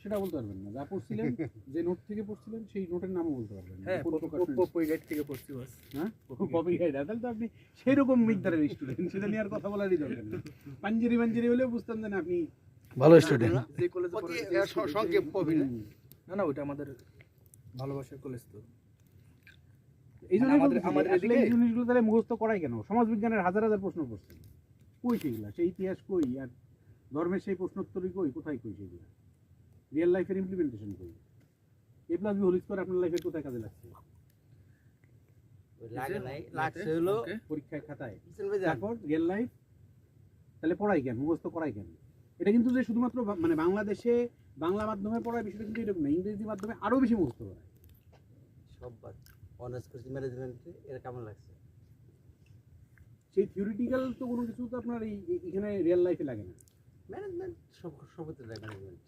সেটা বলতে পারবেন না। যা পড়ছিলেন, যে নোট থেকে পড়ছিলেন সেই নোটের নামও বলতে পারবেন না। হ্যাঁ, পপি গাইড থেকে পড়ছি বাস। হ্যাঁ, কপি গাইড। তাহলে তো আপনি সেরকম মিকদারের স্টুডেন্ট, সেটা নিয়ে আর কথা বলারই দরকার নেই। পাঞ্জেরি হলেও বুঝতাম যে না আপনি ভালো স্টুডেন্ট। যে কলেজে পড়ে সংক্ষেপ কবি না। না ওটা আমাদের ভালোবাসার কলেজ তো। এই জন্য আমাদের আসলে এই জিনিসগুলো তাহলে মুখস্থ করাই কেন? সমাজবিজ্ঞানের হাজার হাজার প্রশ্ন করছেন, কই সেগুলা? সেই ইতিহাস কই? আর ধর্মের সেই প্রশ্নোত্তরই কই? কোথায় কই সেগুলা? রিয়েল লাইফের ইমপ্লিমেন্টেশন কই? এ প্লাস বি হোল স্কয়ার আপনার লাইফে কোথায় কাজে লাগছে? লাগে নাই, লাগছে হলো পরীক্ষায় খাতায়। তারপর রিয়েল লাইফ তাহলে পড়াই কেন? মুখস্থ করাই কেন? এটা কিন্তু যে শুধুমাত্র মানে বাংলাদেশে বাংলা মাধ্যমে পড়ার বিষয়টা কিন্তু এরকম না, ইংরেজি মাধ্যমে আরো বেশি মুখস্থ করায়। সব বাদ অনার্স করছি ম্যানেজমেন্টে, এটা কেমন লাগছে? সেই থিওরিটিক্যাল তো কোনো কিছু তো আপনার এখানে রিয়েল লাইফে লাগে না। ম্যানেজমেন্ট সব সবতে লাগে ম্যানেজমেন্ট।